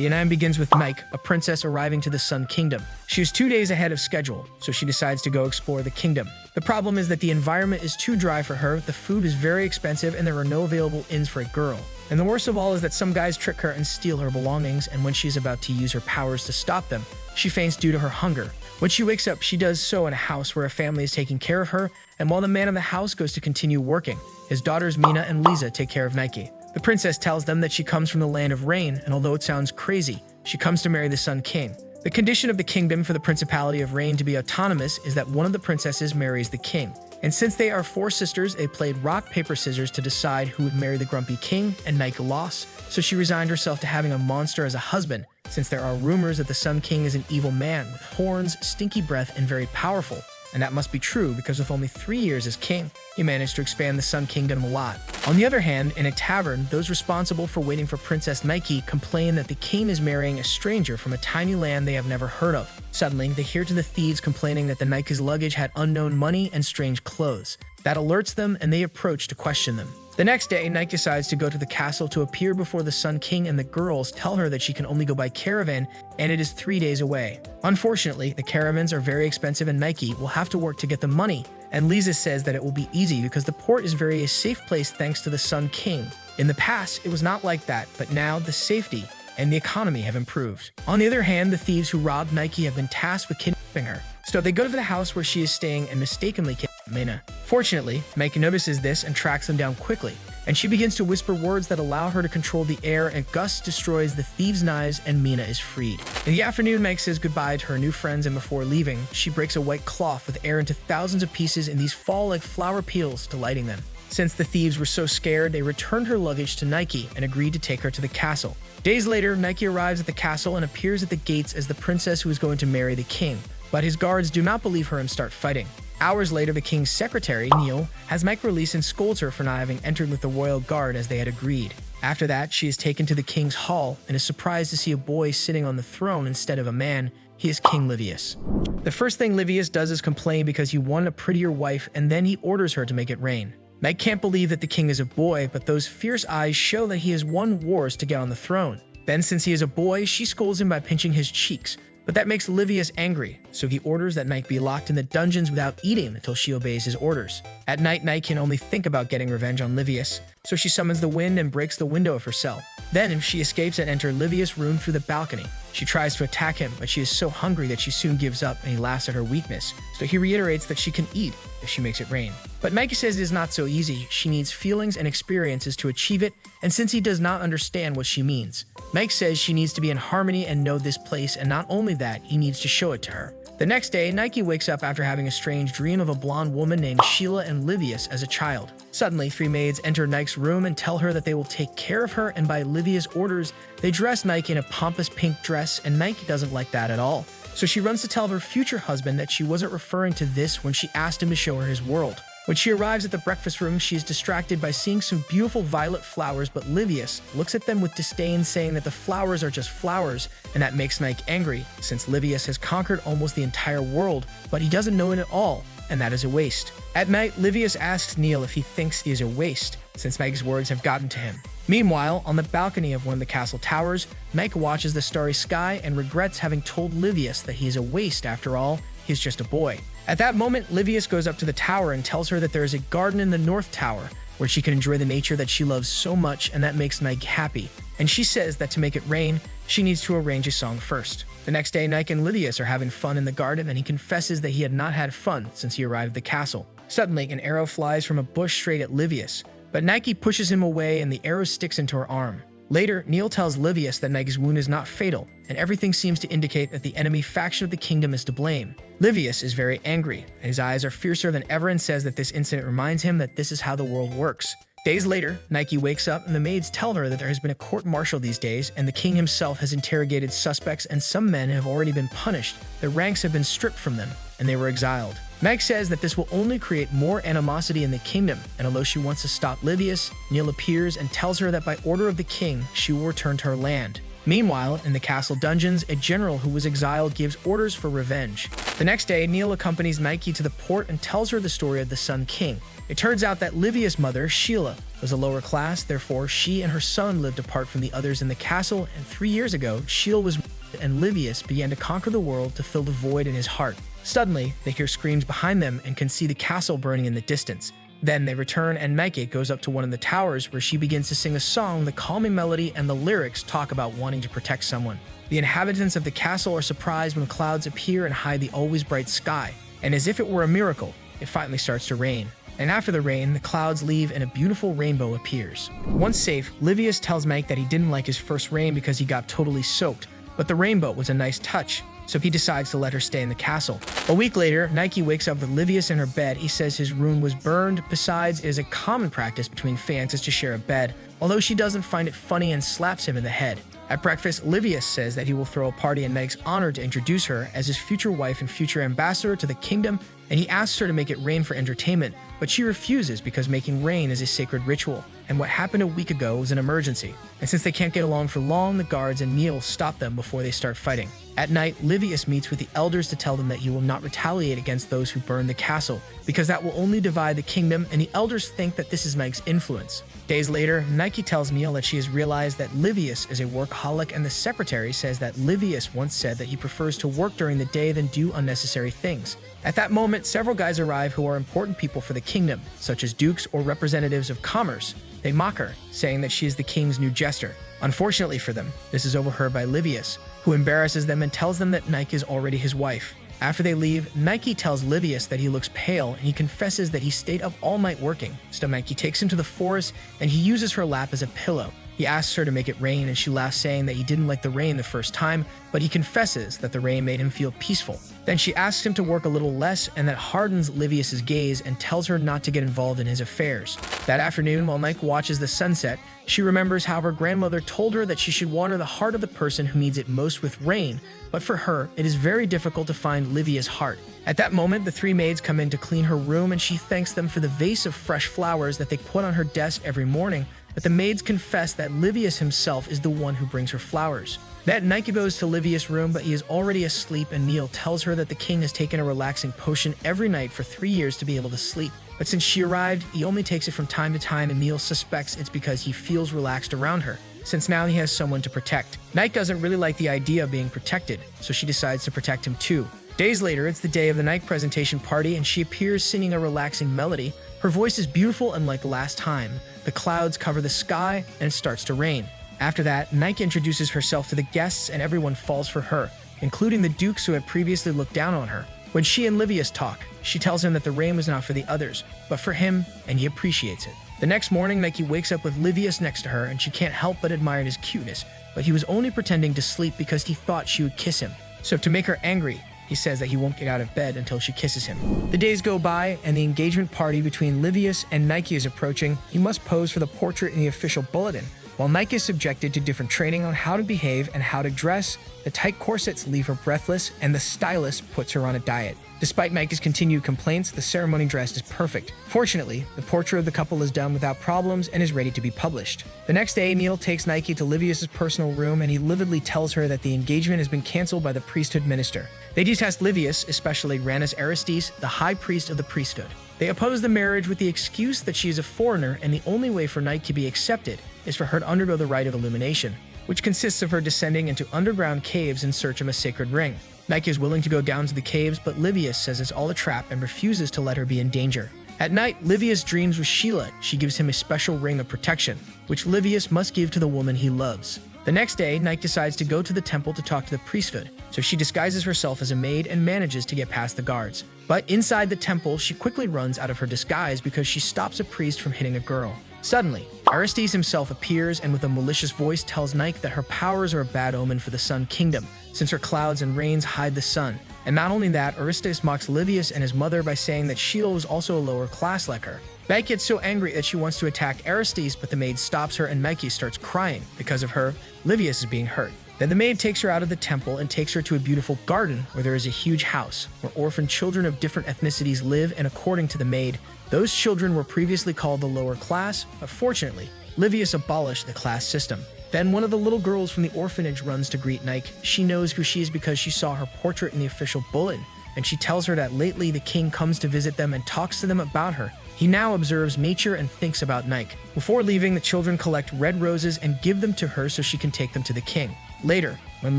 The anime begins with Nike, a princess arriving to the Sun Kingdom. She is 2 days ahead of schedule, so she decides to go explore the kingdom. The problem is that the environment is too dry for her, the food is very expensive, and there are no available inns for a girl. And the worst of all is that some guys trick her and steal her belongings, and when she's about to use her powers to stop them, she faints due to her hunger. When she wakes up, she does so in a house where a family is taking care of her, and while the man of the house goes to continue working, his daughters Mina and Lisa take care of Nike. The princess tells them that she comes from the land of rain, and although it sounds crazy, she comes to marry the Sun King. The condition of the kingdom for the Principality of Rain to be autonomous is that one of the princesses marries the king. And since they are 4 sisters, they played rock, paper, scissors to decide who would marry the grumpy king, and Nike lost, so she resigned herself to having a monster as a husband, since there are rumors that the Sun King is an evil man with horns, stinky breath, and very powerful. And that must be true because with only 3 years as king, he managed to expand the Sun Kingdom a lot. On the other hand, in a tavern, those responsible for waiting for Princess Nike complain that the king is marrying a stranger from a tiny land they have never heard of. Suddenly, they hear to the thieves complaining that the Nike's luggage had unknown money and strange clothes. That alerts them, and they approach to question them. The next day, Nike decides to go to the castle to appear before the Sun King, and the girls tell her that she can only go by caravan, and it is 3 days away. Unfortunately, the caravans are very expensive and Nike will have to work to get the money, and Lisa says that it will be easy because the port is a safe place thanks to the Sun King. In the past, it was not like that, but now the safety and the economy have improved. On the other hand, the thieves who robbed Nike have been tasked with kidnapping her. So they go to the house where she is staying and mistakenly kidnap Mina. Fortunately, Nike notices this and tracks them down quickly, and she begins to whisper words that allow her to control the air, and Gus destroys the thieves' knives and Mina is freed. In the afternoon, Meg says goodbye to her new friends, and before leaving, she breaks a white cloth with air into thousands of pieces, and these fall like flower peels, delighting them. Since the thieves were so scared, they returned her luggage to Nike and agreed to take her to the castle. Days later, Nike arrives at the castle and appears at the gates as the princess who is going to marry the king, but his guards do not believe her and start fighting. Hours later, the king's secretary, Neil, has Mike released and scolds her for not having entered with the royal guard as they had agreed. After that, she is taken to the king's hall and is surprised to see a boy sitting on the throne instead of a man. He is King Livius. The first thing Livius does is complain because he wanted a prettier wife, and then he orders her to make it rain. Mike can't believe that the king is a boy, but those fierce eyes show that he has won wars to get on the throne. Then, since he is a boy, she scolds him by pinching his cheeks. But that makes Livius angry, so he orders that Nike be locked in the dungeons without eating until she obeys his orders. At night, Nike can only think about getting revenge on Livius, so she summons the wind and breaks the window of her cell. Then, she escapes and enters Livius' room through the balcony. She tries to attack him, but she is so hungry that she soon gives up, and he laughs at her weakness, so he reiterates that she can eat if she makes it rain. But Nike says it is not so easy. She needs feelings and experiences to achieve it, and since he does not understand what she means, Mike says she needs to be in harmony and know this place, and not only that, he needs to show it to her. The next day, Nike wakes up after having a strange dream of a blonde woman named Sheila and Livius as a child. Suddenly, 3 maids enter Nike's room and tell her that they will take care of her, and by Livius' orders, they dress Nike in a pompous pink dress, and Nike doesn't like that at all. So she runs to tell her future husband that she wasn't referring to this when she asked him to show her his world. When she arrives at the breakfast room, she is distracted by seeing some beautiful violet flowers, but Livius looks at them with disdain, saying that the flowers are just flowers, and that makes Nike angry, since Livius has conquered almost the entire world, but he doesn't know it at all, and that is a waste. At night, Livius asks Neil if he thinks he is a waste, since Nike's words have gotten to him. Meanwhile, on the balcony of one of the castle towers, Nike watches the starry sky and regrets having told Livius that he is a waste after all, he's just a boy. At that moment, Livius goes up to the tower and tells her that there is a garden in the north tower where she can enjoy the nature that she loves so much, and that makes Nike happy. And she says that to make it rain, she needs to arrange a song first. The next day, Nike and Livius are having fun in the garden, and he confesses that he had not had fun since he arrived at the castle. Suddenly, an arrow flies from a bush straight at Livius, but Nike pushes him away and the arrow sticks into her arm. Later, Neil tells Livius that Nike's wound is not fatal, and everything seems to indicate that the enemy faction of the kingdom is to blame. Livius is very angry, and his eyes are fiercer than ever, and says that this incident reminds him that this is how the world works. Days later, Nike wakes up and the maids tell her that there has been a court-martial these days, and the king himself has interrogated suspects, and some men have already been punished. Their ranks have been stripped from them, and they were exiled. Meg says that this will only create more animosity in the kingdom, and although she wants to stop Livius, Neil appears and tells her that by order of the king, she will return to her land. Meanwhile, in the castle dungeons, a general who was exiled gives orders for revenge. The next day, Neil accompanies Nike to the port and tells her the story of the Sun King. It turns out that Livius' mother, Sheila, was a lower class, therefore she and her son lived apart from the others in the castle, and 3 years ago, Sheila was and Livius began to conquer the world to fill the void in his heart. Suddenly, they hear screams behind them and can see the castle burning in the distance. Then they return and Nike goes up to one of the towers where she begins to sing a song. The calming melody and the lyrics talk about wanting to protect someone. The inhabitants of the castle are surprised when clouds appear and hide the always bright sky. And as if it were a miracle, it finally starts to rain. And after the rain, the clouds leave and a beautiful rainbow appears. Once safe, Livius tells Mike that he didn't like his first rain because he got totally soaked, but the rainbow was a nice touch, so he decides to let her stay in the castle. A week later, Nike wakes up with Livius in her bed. He says his room was burned. Besides, it is a common practice between fans to share a bed, although she doesn't find it funny and slaps him in the head. At breakfast, Livius says that he will throw a party in Meg's honor to introduce her as his future wife and future ambassador to the kingdom, and he asks her to make it rain for entertainment, but she refuses because making rain is a sacred ritual, and what happened a week ago was an emergency. And since they can't get along for long, the guards and Neil stop them before they start fighting. At night, Livius meets with the elders to tell them that he will not retaliate against those who burn the castle, because that will only divide the kingdom, and the elders think that this is Meg's influence. Days later, Nike tells Neil that she has realized that Livius is a workaholic, and the secretary says that Livius once said that he prefers to work during the day than do unnecessary things. At that moment, several guys arrive who are important people for the kingdom, such as dukes or representatives of commerce. They mock her, saying that she is the king's new jester. Unfortunately for them, this is overheard by Livius, who embarrasses them and tells them that Nike is already his wife. After they leave, Nike tells Livius that he looks pale and he confesses that he stayed up all night working. So Nike takes him to the forest and he uses her lap as a pillow. He asks her to make it rain and she laughs, saying that he didn't like the rain the first time, but he confesses that the rain made him feel peaceful. Then she asks him to work a little less, and that hardens Livius's gaze and tells her not to get involved in his affairs. That afternoon, while Nike watches the sunset, she remembers how her grandmother told her that she should water the heart of the person who needs it most with rain, but for her, it is very difficult to find Livia's heart. At that moment, the three maids come in to clean her room and she thanks them for the vase of fresh flowers that they put on her desk every morning, but the maids confess that Livius himself is the one who brings her flowers. That Nike goes to Livius' room, but he is already asleep, and Neil tells her that the king has taken a relaxing potion every night for 3 years to be able to sleep. But since she arrived, he only takes it from time to time, and Neil suspects it's because he feels relaxed around her, since now he has someone to protect. Nike doesn't really like the idea of being protected, so she decides to protect him too. Days later, it's the day of the Nike presentation party, and she appears singing a relaxing melody. Her voice is beautiful, and like last time, the clouds cover the sky, and it starts to rain. After that, Nike introduces herself to the guests and everyone falls for her, including the dukes who had previously looked down on her. When she and Livius talk, she tells him that the rain was not for the others, but for him, and he appreciates it. The next morning, Nike wakes up with Livius next to her, and she can't help but admire his cuteness, but he was only pretending to sleep because he thought she would kiss him. So to make her angry, he says that he won't get out of bed until she kisses him. The days go by, and the engagement party between Livius and Nike is approaching. He must pose for the portrait in the official bulletin. While Nike is subjected to different training on how to behave and how to dress, the tight corsets leave her breathless, and the stylist puts her on a diet. Despite Nike's continued complaints, the ceremony dress is perfect. Fortunately, the portrait of the couple is done without problems and is ready to be published. The next day, Neil takes Nike to Livius' personal room, and he lividly tells her that the engagement has been canceled by the priesthood minister. They detest Livius, especially Ranus Aristes, the high priest of the priesthood. They oppose the marriage with the excuse that she is a foreigner, and the only way for Nike to be accepted is for her to undergo the rite of illumination, which consists of her descending into underground caves in search of a sacred ring. Nike is willing to go down to the caves, but Livius says it's all a trap and refuses to let her be in danger. At night, Livius dreams with Sheila. She gives him a special ring of protection, which Livius must give to the woman he loves. The next day, Nike decides to go to the temple to talk to the priesthood, so she disguises herself as a maid and manages to get past the guards. But inside the temple, she quickly runs out of her disguise because she stops a priest from hitting a girl. Suddenly, Aristes himself appears and with a malicious voice tells Nike that her powers are a bad omen for the Sun Kingdom, since her clouds and rains hide the sun. And not only that, Aristes mocks Livius and his mother by saying that Sheila was also a lower class like her. Nike gets so angry that she wants to attack Aristes, but the maid stops her and Nike starts crying. Because of her, Livius is being hurt. Then the maid takes her out of the temple and takes her to a beautiful garden where there is a huge house where orphan children of different ethnicities live, and according to the maid, those children were previously called the lower class, but fortunately, Livius abolished the class system. Then one of the little girls from the orphanage runs to greet Nike. She knows who she is because she saw her portrait in the official bulletin, and she tells her that lately the king comes to visit them and talks to them about her. He now observes nature and thinks about Nike. Before leaving, the children collect red roses and give them to her so she can take them to the king. Later, when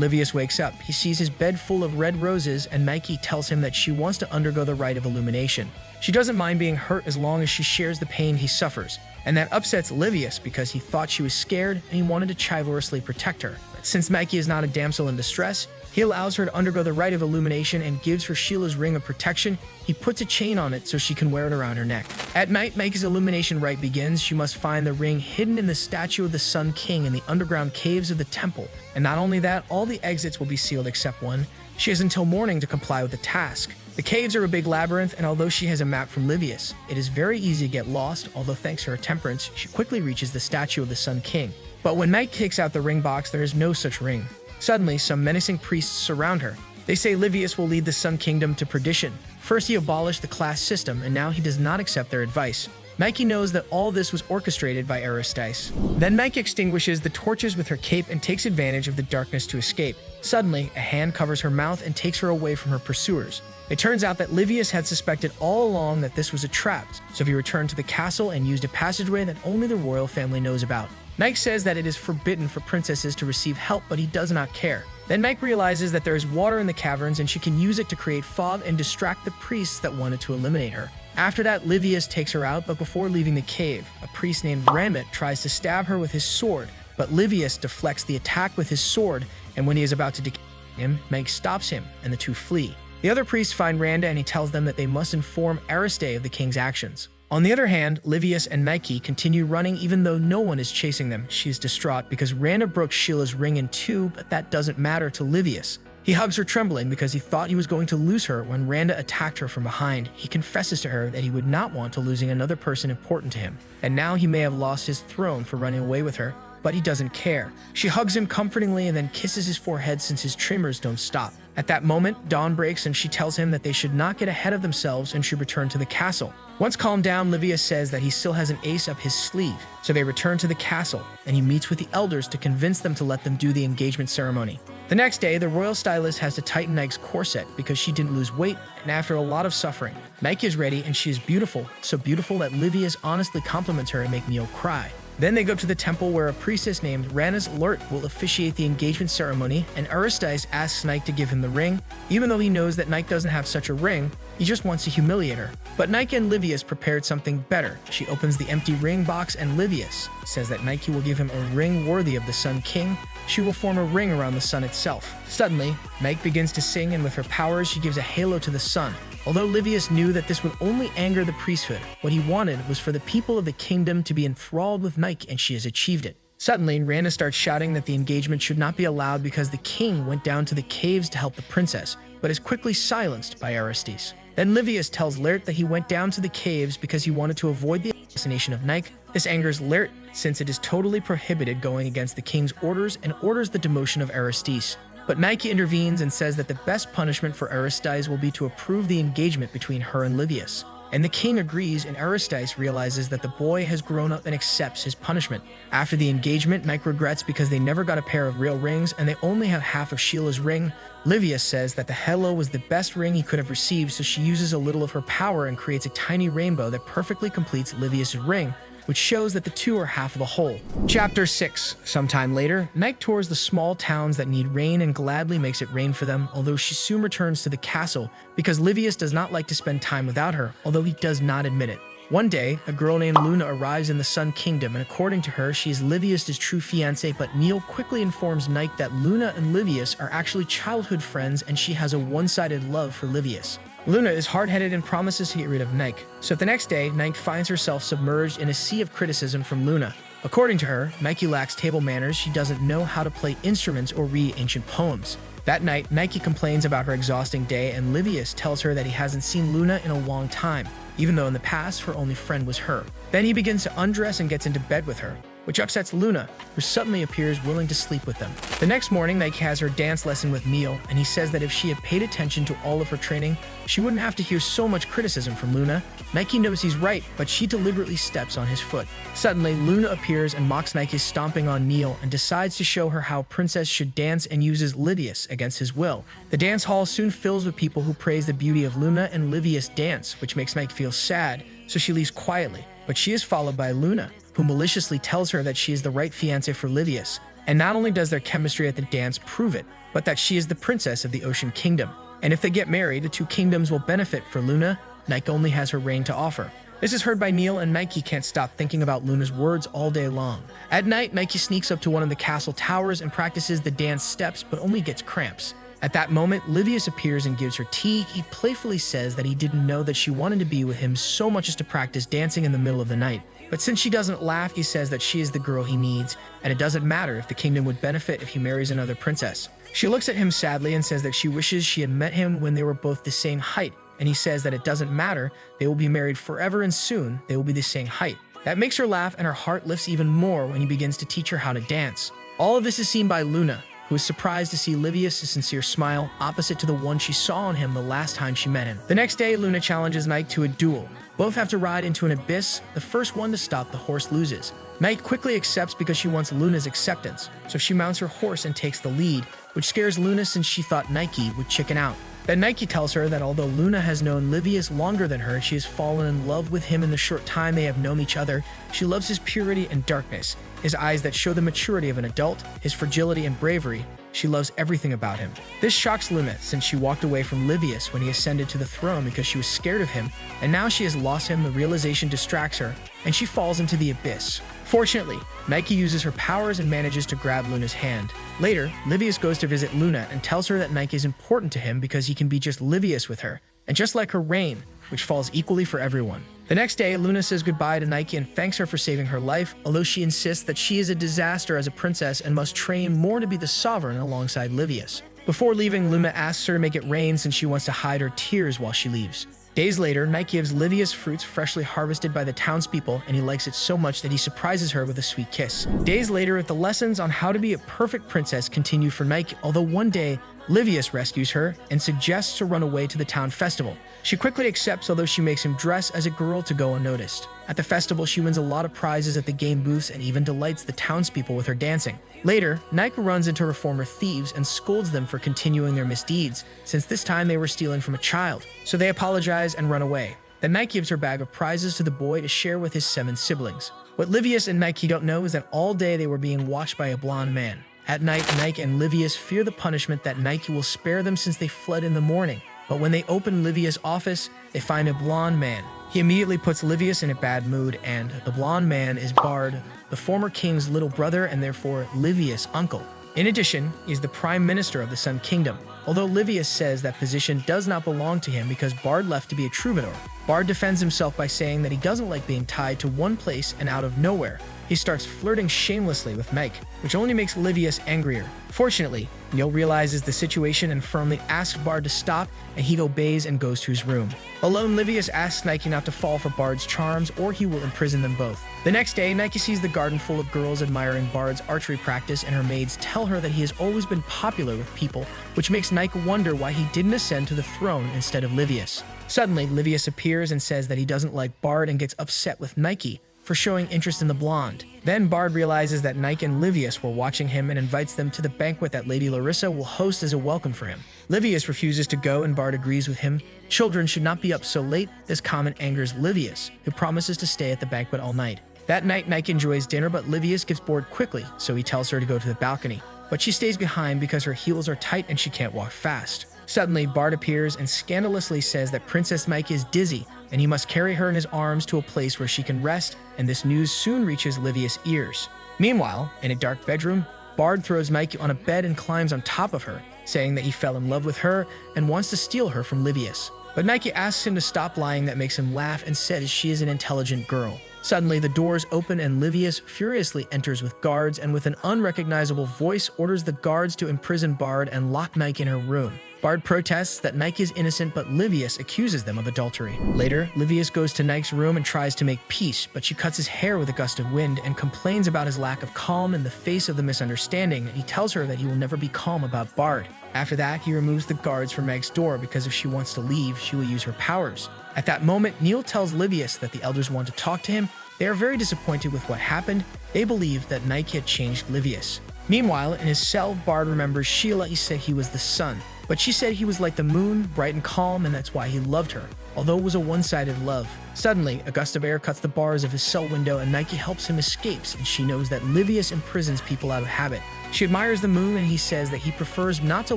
Livius wakes up, he sees his bed full of red roses, and Nike tells him that she wants to undergo the rite of illumination. She doesn't mind being hurt as long as she shares the pain he suffers, and that upsets Livius because he thought she was scared and he wanted to chivalrously protect her. But since Nike is not a damsel in distress, he allows her to undergo the rite of illumination and gives her Sheila's ring of protection. He puts a chain on it so she can wear it around her neck. At night, Nike's illumination rite begins. She must find the ring hidden in the statue of the Sun King in the underground caves of the temple. And not only that, all the exits will be sealed except one. She has until morning to comply with the task. The caves are a big labyrinth, and although she has a map from Livius, it is very easy to get lost, although thanks to her temperance, she quickly reaches the statue of the Sun King. But when Nike kicks out the ring box, there is no such ring. Suddenly, some menacing priests surround her. They say Livius will lead the Sun Kingdom to perdition. First, he abolished the class system, and now he does not accept their advice. Nike knows that all this was orchestrated by Aristides. Then Nike extinguishes the torches with her cape and takes advantage of the darkness to escape. Suddenly, a hand covers her mouth and takes her away from her pursuers. It turns out that Livius had suspected all along that this was a trap, so he returned to the castle and used a passageway that only the royal family knows about. Nike says that it is forbidden for princesses to receive help, but he does not care. Then Nike realizes that there is water in the caverns and she can use it to create fog and distract the priests that wanted to eliminate her. After that, Livius takes her out, but before leaving the cave, a priest named Remercier tries to stab her with his sword, but Livius deflects the attack with his sword, and when he is about to decapit him, Nike stops him, and the two flee. The other priests find Randa, and he tells them that they must inform Aristides of the king's actions. On the other hand, Livius and Nike continue running even though no one is chasing them. She is distraught because Randa broke Sheila's ring in two, but that doesn't matter to Livius. He hugs her trembling because he thought he was going to lose her when Randa attacked her from behind. He confesses to her that he would not want to losing another person important to him, and now he may have lost his throne for running away with her, but he doesn't care. She hugs him comfortingly and then kisses his forehead since his tremors don't stop. At that moment, dawn breaks and she tells him that they should not get ahead of themselves and should return to the castle. Once calmed down, Livius says that he still has an ace up his sleeve, so they return to the castle, and he meets with the elders to convince them to let them do the engagement ceremony. The next day, the royal stylist has to tighten Nike's corset because she didn't lose weight, and after a lot of suffering, Nike is ready and she is beautiful, so beautiful that Livius honestly compliments her and makes Neil cry. Then they go to the temple where a priestess named Ranas Lurt will officiate the engagement ceremony, and Aristides asks Nike to give him the ring. Even though he knows that Nike doesn't have such a ring, he just wants to humiliate her. But Nike and Livius prepared something better. She opens the empty ring box and Livius says that Nike will give him a ring worthy of the Sun King. She will form a ring around the sun itself. Suddenly, Nike begins to sing, and with her powers she gives a halo to the sun. Although Livius knew that this would only anger the priesthood, what he wanted was for the people of the kingdom to be enthralled with Nike, and she has achieved it. Suddenly, Randa starts shouting that the engagement should not be allowed because the king went down to the caves to help the princess, but is quickly silenced by Aristides. Then Livius tells Lert that he went down to the caves because he wanted to avoid the assassination of Nike. This angers Lert since it is totally prohibited going against the king's orders and orders the demotion of Aristides. But Nike intervenes and says that the best punishment for Aristides will be to approve the engagement between her and Livius. And the king agrees, and Aristides realizes that the boy has grown up and accepts his punishment. After the engagement, Nike regrets because they never got a pair of real rings and they only have half of Sheila's ring. Livius says that the halo was the best ring he could have received, so she uses a little of her power and creates a tiny rainbow that perfectly completes Livius' ring, which shows that the two are half of the whole. Chapter 6. Sometime later, Nike tours the small towns that need rain and gladly makes it rain for them, although she soon returns to the castle because Livius does not like to spend time without her, although he does not admit it. One day, a girl named Luna arrives in the Sun Kingdom, and according to her, she is Livius' true fiancée, but Neil quickly informs Nike that Luna and Livius are actually childhood friends and she has a one-sided love for Livius. Luna is hard-headed and promises to get rid of Nike. So the next day, Nike finds herself submerged in a sea of criticism from Luna. According to her, Nike lacks table manners, she doesn't know how to play instruments or read ancient poems. That night, Nike complains about her exhausting day, and Livius tells her that he hasn't seen Luna in a long time, even though in the past her only friend was her. Then he begins to undress and gets into bed with her. which upsets Luna, who suddenly appears willing to sleep with them. The next morning, Nike has her dance lesson with Neil, and he says that if she had paid attention to all of her training, she wouldn't have to hear so much criticism from Luna. Nike knows he's right, but she deliberately steps on his foot. Suddenly, Luna appears and mocks Nike's stomping on Neil and decides to show her how Princess should dance and uses Livius against his will. The dance hall soon fills with people who praise the beauty of Luna and Livius' dance, which makes Nike feel sad, so she leaves quietly. But she is followed by Luna, who maliciously tells her that she is the right fiancé for Livius. And not only does their chemistry at the dance prove it, but that she is the princess of the Ocean Kingdom. And if they get married, the two kingdoms will benefit. For Luna, Nike only has her reign to offer. This is heard by Neil, and Nike can't stop thinking about Luna's words all day long. At night, Nike sneaks up to one of the castle towers and practices the dance steps, but only gets cramps. At that moment, Livius appears and gives her tea. He playfully says that he didn't know that she wanted to be with him so much as to practice dancing in the middle of the night. But since she doesn't laugh, he says that she is the girl he needs, and it doesn't matter if the kingdom would benefit if he marries another princess. She looks at him sadly and says that she wishes she had met him when they were both the same height, and he says that it doesn't matter, they will be married forever and soon they will be the same height. That makes her laugh, and her heart lifts even more when he begins to teach her how to dance. All of this is seen by Luna, who is surprised to see Livius' sincere smile opposite to the one she saw on him the last time she met him. The next day, Luna challenges Nike to a duel. Both have to ride into an abyss. The first one to stop the horse loses. Nike quickly accepts because she wants Luna's acceptance, so she mounts her horse and takes the lead, which scares Luna since she thought Nike would chicken out. Then Nike tells her that although Luna has known Livius longer than her, she has fallen in love with him in the short time they have known each other. She loves his purity and darkness, his eyes that show the maturity of an adult, his fragility and bravery. She loves everything about him. This shocks Luna since she walked away from Livius when he ascended to the throne because she was scared of him, and now she has lost him. The realization distracts her, and she falls into the abyss. Fortunately, Nike uses her powers and manages to grab Luna's hand. Later, Livius goes to visit Luna and tells her that Nike is important to him because he can be just Livius with her, and just like her reign, which falls equally for everyone. The next day, Luna says goodbye to Nike and thanks her for saving her life, although she insists that she is a disaster as a princess and must train more to be the sovereign alongside Livius. Before leaving, Luna asks her to make it rain since she wants to hide her tears while she leaves. Days later, Nike gives Livius fruits freshly harvested by the townspeople, and he likes it so much that he surprises her with a sweet kiss. Days later, the lessons on how to be a perfect princess continue for Nike, although one day, Livius rescues her and suggests to run away to the town festival. She quickly accepts, although she makes him dress as a girl to go unnoticed. At the festival, she wins a lot of prizes at the game booths and even delights the townspeople with her dancing. Later, Nike runs into her former thieves and scolds them for continuing their misdeeds, since this time they were stealing from a child. So they apologize and run away. Then Nike gives her bag of prizes to the boy to share with his 7 siblings. What Livius and Nike don't know is that all day they were being watched by a blonde man. At night, Nike and Livius fear the punishment that Nike will spare them since they fled in the morning. But when they open Livius' office, they find a blonde man. He immediately puts Livius in a bad mood, and the blonde man is Bard, the former king's little brother and therefore Livius' uncle. In addition, he is the prime minister of the Sun Kingdom, although Livius says that position does not belong to him because Bard left to be a troubadour. Bard defends himself by saying that he doesn't like being tied to one place and out of nowhere. He starts flirting shamelessly with Nike, which only makes Livius angrier. Fortunately, Neil realizes the situation and firmly asks Bard to stop, and he obeys and goes to his room. Alone, Livius asks Nike not to fall for Bard's charms or he will imprison them both. The next day, Nike sees the garden full of girls admiring Bard's archery practice, and her maids tell her that he has always been popular with people, which makes Nike wonder why he didn't ascend to the throne instead of Livius. Suddenly, Livius appears and says that he doesn't like Bard and gets upset with Nike for showing interest in the blonde. Then Bard realizes that Nike and Livius were watching him and invites them to the banquet that Lady Larissa will host as a welcome for him. Livius refuses to go and Bard agrees with him. Children should not be up so late. This comment angers Livius, who promises to stay at the banquet all night. That night, Nike enjoys dinner, but Livius gets bored quickly, so he tells her to go to the balcony. But she stays behind because her heels are tight and she can't walk fast. Suddenly, Bard appears and scandalously says that Princess Nike is dizzy and he must carry her in his arms to a place where she can rest, and this news soon reaches Livius' ears. Meanwhile, in a dark bedroom, Bard throws Nike on a bed and climbs on top of her, saying that he fell in love with her and wants to steal her from Livius. But Nike asks him to stop lying. That makes him laugh and says she is an intelligent girl. Suddenly, the doors open and Livius furiously enters with guards and with an unrecognizable voice orders the guards to imprison Bard and lock Nike in her room. Bard protests that Nike is innocent, but Livius accuses them of adultery. Later, Livius goes to Nike's room and tries to make peace, but she cuts his hair with a gust of wind and complains about his lack of calm in the face of the misunderstanding, and he tells her that he will never be calm about Bard. After that, he removes the guards from Meg's door because if she wants to leave, she will use her powers. At that moment, Neil tells Livius that the elders want to talk to him. They are very disappointed with what happened. They believe that Nike had changed Livius. Meanwhile, in his cell, Bard remembers Sheila said he was the sun, but she said he was like the moon, bright and calm, and that's why he loved her, although it was a one-sided love. Suddenly, a gust of air cuts the bars of his cell window and Nike helps him escape, and she knows that Livius imprisons people out of habit. She admires the moon and he says that he prefers not to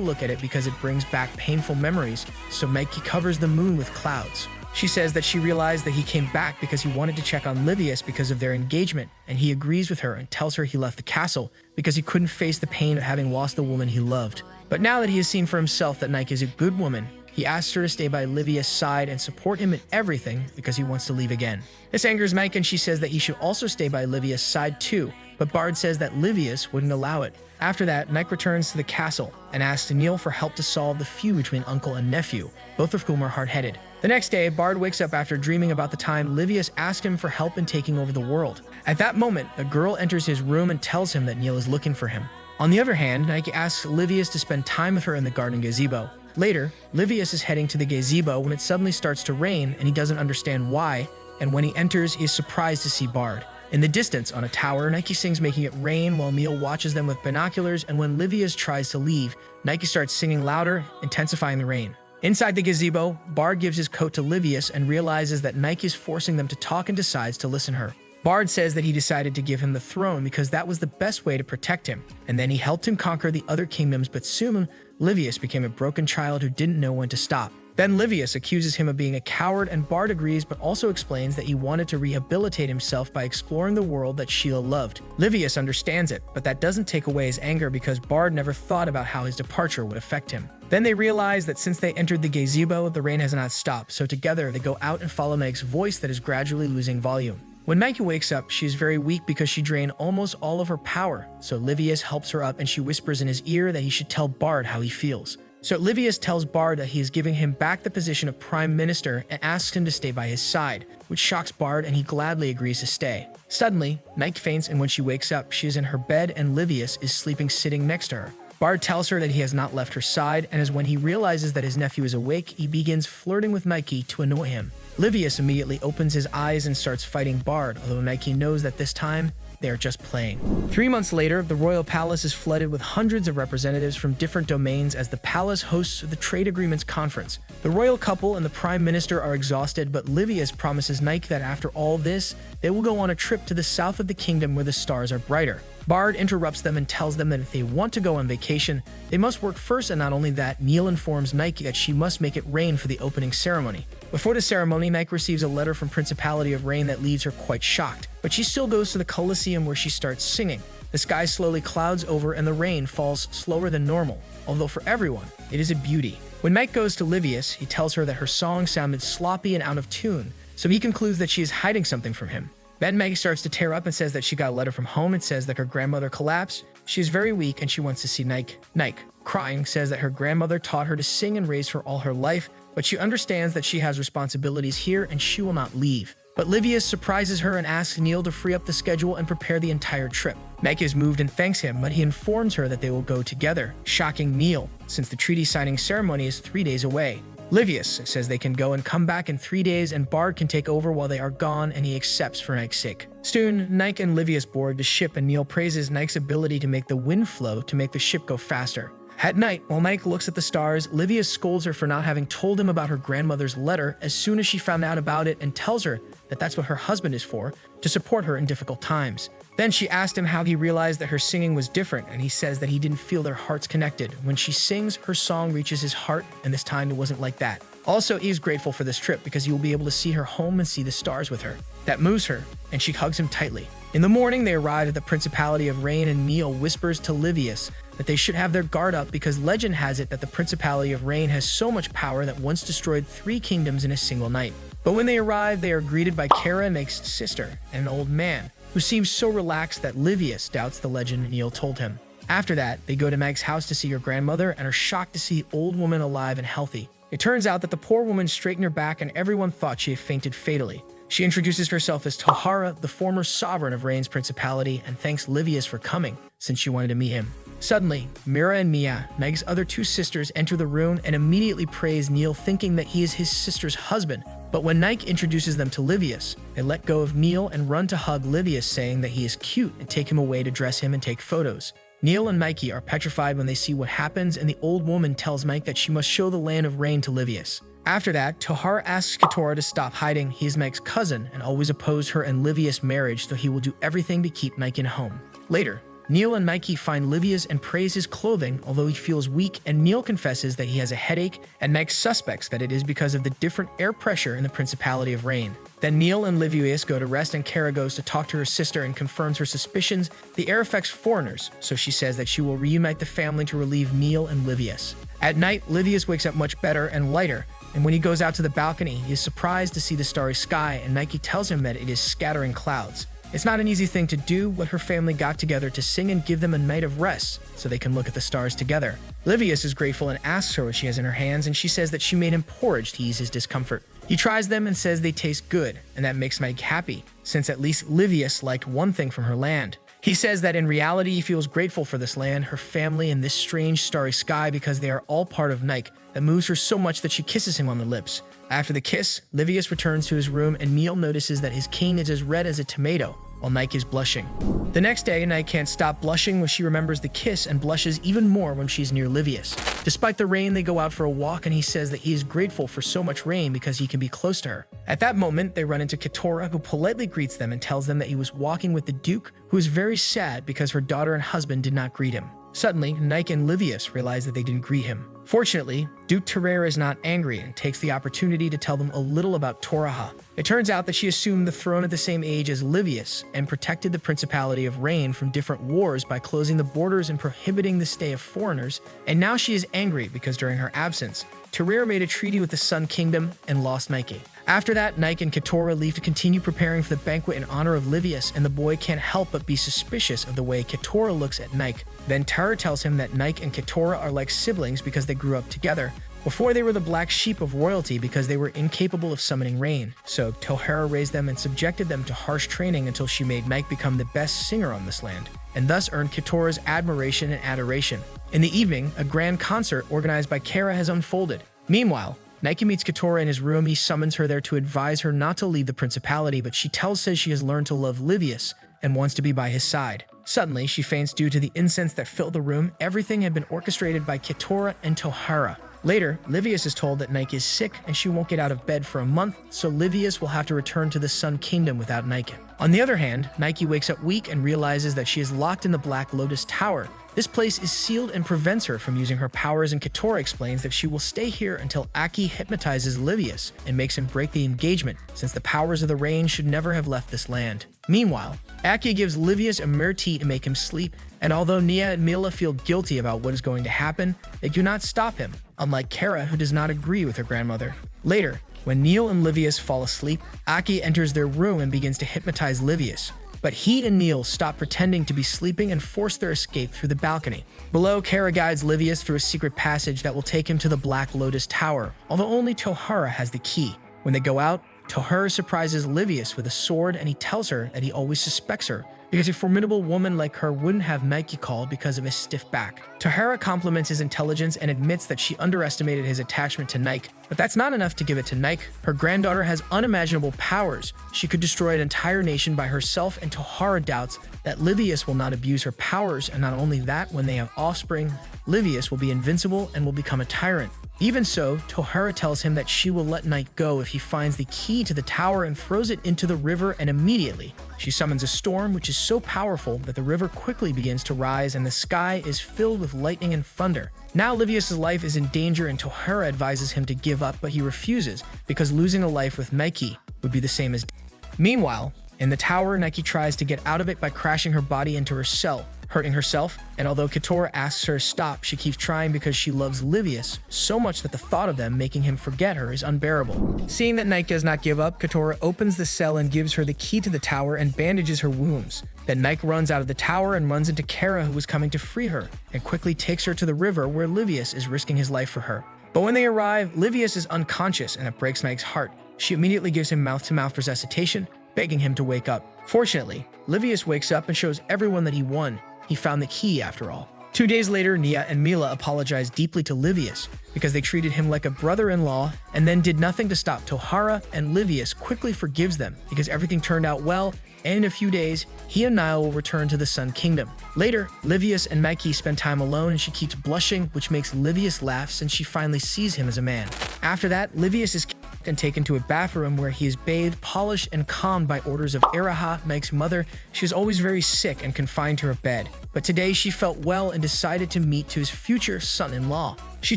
look at it because it brings back painful memories, so Nike covers the moon with clouds. She says that she realized that he came back because he wanted to check on Livius because of their engagement, and he agrees with her and tells her he left the castle because he couldn't face the pain of having lost the woman he loved. But now that he has seen for himself that Nike is a good woman, he asks her to stay by Livius' side and support him in everything because he wants to leave again. This angers Nike and she says that he should also stay by Livius' side too, but Bard says that Livius wouldn't allow it. After that, Nike returns to the castle and asks Neil for help to solve the feud between uncle and nephew, both of whom are hard-headed. The next day, Bard wakes up after dreaming about the time Livius asked him for help in taking over the world. At that moment, a girl enters his room and tells him that Neil is looking for him. On the other hand, Nike asks Livius to spend time with her in the garden gazebo. Later, Livius is heading to the gazebo when it suddenly starts to rain and he doesn't understand why, and when he enters, he is surprised to see Bard. In the distance, on a tower, Nike sings Making It Rain while Neil watches them with binoculars, and when Livius tries to leave, Nike starts singing louder, intensifying the rain. Inside the gazebo, Bard gives his coat to Livius and realizes that Nike is forcing them to talk and decides to listen to her. Bard says that he decided to give him the throne because that was the best way to protect him, and then he helped him conquer the other kingdoms, but soon Livius became a broken child who didn't know when to stop. Then Livius accuses him of being a coward and Bard agrees but also explains that he wanted to rehabilitate himself by exploring the world that Sheila loved. Livius understands it, but that doesn't take away his anger because Bard never thought about how his departure would affect him. Then they realize that since they entered the gazebo, the rain has not stopped, so together they go out and follow Meg's voice that is gradually losing volume. When Nike wakes up, she is very weak because she drained almost all of her power, so Livius helps her up and she whispers in his ear that he should tell Bard how he feels. So Livius tells Bard that he is giving him back the position of Prime Minister and asks him to stay by his side, which shocks Bard and he gladly agrees to stay. Suddenly, Nike faints and when she wakes up, she is in her bed and Livius is sleeping sitting next to her. Bard tells her that he has not left her side, and as when he realizes that his nephew is awake, he begins flirting with Nike to annoy him. Livius immediately opens his eyes and starts fighting Bard, although Nike knows that this time, they are just playing. 3 months later, the royal palace is flooded with hundreds of representatives from different domains as the palace hosts the Trade Agreements Conference. The royal couple and the prime minister are exhausted, but Livius promises Nike that after all this, they will go on a trip to the south of the kingdom where the stars are brighter. Bard interrupts them and tells them that if they want to go on vacation, they must work first, and not only that, Neil informs Nike that she must make it rain for the opening ceremony. Before the ceremony, Nike receives a letter from Principality of Rain that leaves her quite shocked, but she still goes to the Colosseum where she starts singing. The sky slowly clouds over and the rain falls slower than normal, although for everyone, it is a beauty. When Nike goes to Livius, he tells her that her song sounded sloppy and out of tune, so he concludes that she is hiding something from him. Then Meg starts to tear up and says that she got a letter from home and says that her grandmother collapsed. She is very weak and she wants to see Nike. Nike, crying, says that her grandmother taught her to sing and raised her all her life, but she understands that she has responsibilities here and she will not leave. But Livius surprises her and asks Neil to free up the schedule and prepare the entire trip. Meg is moved and thanks him, but he informs her that they will go together, shocking Neil, since the treaty signing ceremony is 3 days away. Livius says they can go and come back in 3 days and Bard can take over while they are gone, and he accepts for Nike's sake. Soon, Nike and Livius board the ship and Neil praises Nike's ability to make the wind flow to make the ship go faster. At night, while Nike looks at the stars, Livius scolds her for not having told him about her grandmother's letter as soon as she found out about it and tells her that that's what her husband is for, to support her in difficult times. Then she asked him how he realized that her singing was different, and he says that he didn't feel their hearts connected. When she sings, her song reaches his heart, and this time it wasn't like that. Also, he is grateful for this trip because he will be able to see her home and see the stars with her. That moves her, and she hugs him tightly. In the morning, they arrive at the Principality of Rain, and Neil whispers to Livius that they should have their guard up because legend has it that the Principality of Rain has so much power that once destroyed 3 kingdoms in a single night. But when they arrive, they are greeted by Kara, Meg's sister, and an old man, who seems so relaxed that Livius doubts the legend Neil told him. After that, they go to Meg's house to see her grandmother and are shocked to see the old woman alive and healthy. It turns out that the poor woman straightened her back and everyone thought she had fainted fatally. She introduces herself as Tohara, the former sovereign of Rain's principality, and thanks Livius for coming, since she wanted to meet him. Suddenly, Mira and Mia, Meg's other two sisters, enter the room and immediately praise Neil, thinking that he is his sister's husband. But when Nike introduces them to Livius, they let go of Neil and run to hug Livius, saying that he is cute, and take him away to dress him and take photos. Neil and Mikey are petrified when they see what happens, and the old woman tells Mike that she must show the land of Rain to Livius. After that, Tohara asks Katora to stop hiding. He is Mike's cousin and always opposed her and Livius' marriage, so he will do everything to keep Mike in home. Later, Neil and Mikey find Livius and praise his clothing, although he feels weak, and Neil confesses that he has a headache, and Mike suspects that it is because of the different air pressure in the Principality of Rain. Then Neil and Livius go to rest, and Kara goes to talk to her sister and confirms her suspicions. The air affects foreigners, so she says that she will reunite the family to relieve Neil and Livius. At night, Livius wakes up much better and lighter, and when he goes out to the balcony, he is surprised to see the starry sky, and Nike tells him that it is scattering clouds. It's not an easy thing to do, but her family got together to sing and give them a night of rest so they can look at the stars together. Livius is grateful and asks her what she has in her hands, and she says that she made him porridge to ease his discomfort. He tries them and says they taste good, and that makes Mike happy, since at least Livius liked one thing from her land. He says that in reality he feels grateful for this land, her family, and this strange starry sky because they are all part of Nike that moves her so much that she kisses him on the lips. After the kiss, Livius returns to his room and Neil notices that his king is as red as a tomato, while Nike is blushing. The next day, Nike can't stop blushing when she remembers the kiss and blushes even more when she's near Livius. Despite the rain, they go out for a walk and he says that he is grateful for so much rain because he can be close to her. At that moment, they run into Katora, who politely greets them and tells them that he was walking with the Duke, who is very sad because her daughter and husband did not greet him. Suddenly, Nike and Livius realize that they didn't greet him. Fortunately, Duke Terrera is not angry and takes the opportunity to tell them a little about Toraha. It turns out that she assumed the throne at the same age as Livius and protected the Principality of Rain from different wars by closing the borders and prohibiting the stay of foreigners, and now she is angry because during her absence, Terrera made a treaty with the Sun Kingdom and lost Nike. After that, Nike and Katora leave to continue preparing for the banquet in honor of Livius, and the boy can't help but be suspicious of the way Katora looks at Nike. Then Tara tells him that Nike and Katora are like siblings because they grew up together. Before, they were the black sheep of royalty because they were incapable of summoning rain. So Tohara raised them and subjected them to harsh training until she made Nike become the best singer on this land, and thus earned Katora's admiration and adoration. In the evening, a grand concert organized by Kara has unfolded. Meanwhile, Nike meets Katora in his room. He summons her there to advise her not to leave the principality, but she says she has learned to love Livius and wants to be by his side. Suddenly, she faints due to the incense that filled the room. Everything had been orchestrated by Katora and Tohara. Later, Livius is told that Nike is sick and she won't get out of bed for a month, so Livius will have to return to the Sun Kingdom without Nike. On the other hand, Nike wakes up weak and realizes that she is locked in the Black Lotus Tower. This place is sealed and prevents her from using her powers, and Katora explains that she will stay here until Aki hypnotizes Livius and makes him break the engagement, since the powers of the rain should never have left this land. Meanwhile, Aki gives Livius a mere tea to make him sleep, and although Nia and Mila feel guilty about what is going to happen, they do not stop him, unlike Kara, who does not agree with her grandmother. Later, when Neil and Livius fall asleep, Aki enters their room and begins to hypnotize Livius. But he and Neil stop pretending to be sleeping and force their escape through the balcony. Below, Kara guides Livius through a secret passage that will take him to the Black Lotus Tower, although only Tohara has the key. When they go out, Tohara surprises Livius with a sword, and he tells her that he always suspects her because a formidable woman like her wouldn't have Nike called because of his stiff back. Tohara compliments his intelligence and admits that she underestimated his attachment to Nike, but that's not enough to give it to Nike. Her granddaughter has unimaginable powers. She could destroy an entire nation by herself, and Tohara doubts that Livius will not abuse her powers, and not only that, when they have offspring, Livius will be invincible and will become a tyrant. Even so, Tohara tells him that she will let Nike go if he finds the key to the tower and throws it into the river, and immediately, she summons a storm which is so powerful that the river quickly begins to rise and the sky is filled with lightning and thunder. Now Livius' life is in danger, and Tohara advises him to give up, but he refuses because losing a life with Nike would be the same as death. Meanwhile, in the tower, Nike tries to get out of it by crashing her body into her cell. hurting herself, and although Keturah asks her to stop, she keeps trying because she loves Livius so much that the thought of them making him forget her is unbearable. Seeing that Nike does not give up, Keturah opens the cell and gives her the key to the tower and bandages her wounds. Then Nike runs out of the tower and runs into Kara, who was coming to free her, and quickly takes her to the river where Livius is risking his life for her. But when they arrive, Livius is unconscious and it breaks Nike's heart. She immediately gives him mouth-to-mouth resuscitation, begging him to wake up. Fortunately, Livius wakes up and shows everyone that he won. He found the key after all. 2 days later, Nia and Mila apologize deeply to Livius because they treated him like a brother-in-law and then did nothing to stop Tohara, and Livius quickly forgives them because everything turned out well, and in a few days, he and Niall will return to the Sun Kingdom. Later, Livius and Nike spend time alone and she keeps blushing, which makes Livius laugh since she finally sees him as a man. After that, Livius is and taken to a bathroom where he is bathed, polished, and calmed by orders of Araha, Nike's mother. She was always very sick and confined to her bed, but today she felt well and decided to meet to his future son-in-law. She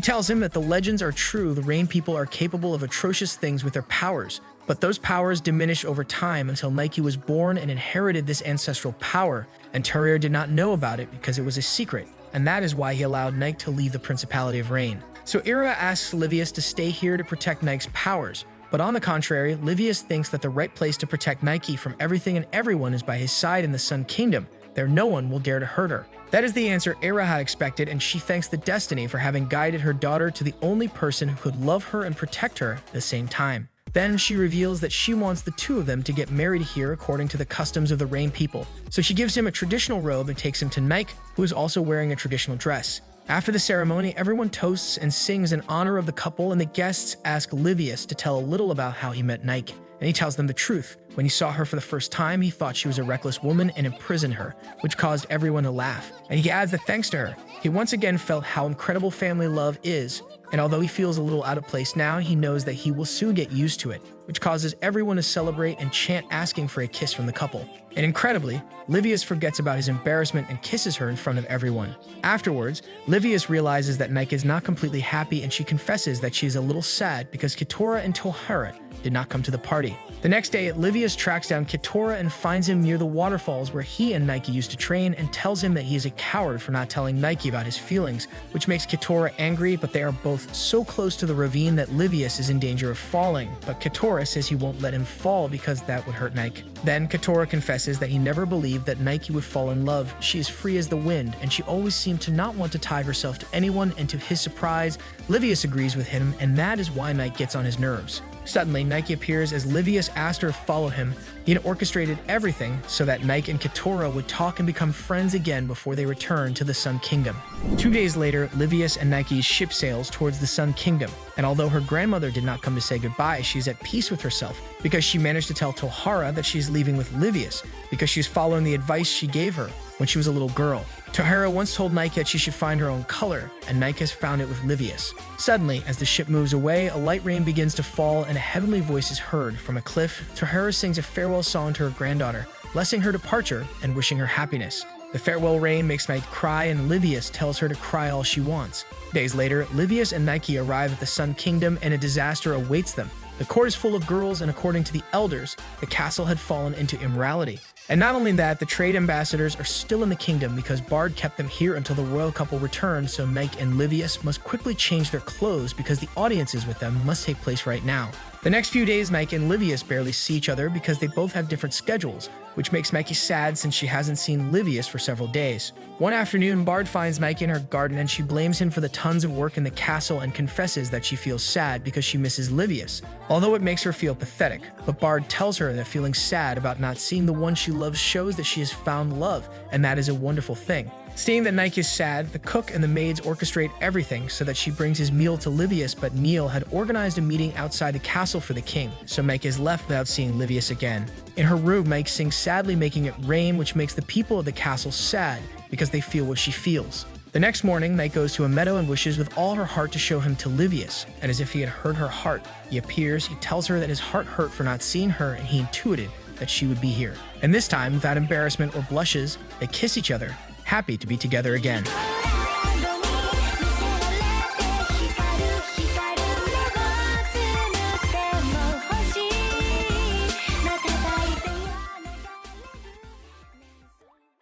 tells him that the legends are true, the Rain people are capable of atrocious things with their powers, but those powers diminish over time until Nike was born and inherited this ancestral power, and Terrier did not know about it because it was a secret, and that is why he allowed Nike to leave the Principality of Rain. So Ira asks Livius to stay here to protect Nike's powers, but on the contrary, Livius thinks that the right place to protect Nike from everything and everyone is by his side in the Sun Kingdom. There no one will dare to hurt her. That is the answer Ira had expected, and she thanks the destiny for having guided her daughter to the only person who could love her and protect her at the same time. Then she reveals that she wants the two of them to get married here according to the customs of the Rain people. So she gives him a traditional robe and takes him to Nike, who is also wearing a traditional dress. After the ceremony, everyone toasts and sings in honor of the couple, and the guests ask Livius to tell a little about how he met Nike. And he tells them the truth. When he saw her for the first time, he thought she was a reckless woman and imprisoned her, which caused everyone to laugh. And he adds that thanks to her, he once again felt how incredible family love is, and although he feels a little out of place now, he knows that he will soon get used to it, which causes everyone to celebrate and chant asking for a kiss from the couple. And incredibly, Livius forgets about his embarrassment and kisses her in front of everyone. Afterwards, Livius realizes that Nike is not completely happy, and she confesses that she is a little sad because Keturah and Tohara did not come to the party. The next day, Livius tracks down Keturah and finds him near the waterfalls where he and Nike used to train, and tells him that he is a coward for not telling Nike about his feelings, which makes Keturah angry, but they are both so close to the ravine that Livius is in danger of falling, but Keturah says he won't let him fall because that would hurt Nike. Then Keturah confesses that he never believed that Nike would fall in love. She is free as the wind, and she always seemed to not want to tie herself to anyone, and to his surprise, Livius agrees with him, and that is why Nike gets on his nerves. Suddenly, Nike appears as Livius asked her to follow him. He had orchestrated everything so that Nike and Keturah would talk and become friends again before they return to the Sun Kingdom. 2 days later, Livius and Nike's ship sails towards the Sun Kingdom, and although her grandmother did not come to say goodbye, she is at peace with herself because she managed to tell Tohara that she is leaving with Livius because she is following the advice she gave her when she was a little girl. Tohara once told Nike that she should find her own color, and Nike has found it with Livius. Suddenly, as the ship moves away, a light rain begins to fall and a heavenly voice is heard. From a cliff, Tohara sings a farewell song to her granddaughter, blessing her departure and wishing her happiness. The farewell rain makes Nike cry, and Livius tells her to cry all she wants. Days later, Livius and Nike arrive at the Sun Kingdom, and a disaster awaits them. The court is full of girls, and according to the elders, the castle had fallen into immorality. And not only that, the trade ambassadors are still in the kingdom because Bard kept them here until the royal couple returned, so Nike and Livius must quickly change their clothes because the audiences with them must take place right now. The next few days, Nike and Livius barely see each other because they both have different schedules, which makes Nike sad since she hasn't seen Livius for several days. One afternoon, Bard finds Nike in her garden and she blames him for the tons of work in the castle and confesses that she feels sad because she misses Livius, although it makes her feel pathetic. But Bard tells her that feeling sad about not seeing the one she loves shows that she has found love, and that is a wonderful thing. Seeing that Nike is sad, the cook and the maids orchestrate everything so that she brings his meal to Livius, but Neil had organized a meeting outside the castle for the king, so Nike is left without seeing Livius again. In her room, Nike sings sadly, making it rain, which makes the people of the castle sad because they feel what she feels. The next morning, Nike goes to a meadow and wishes with all her heart to show him to Livius, and as if he had heard her heart, he appears, he tells her that his heart hurt for not seeing her, and he intuited that she would be here. And this time, without embarrassment or blushes, they kiss each other, happy to be together again.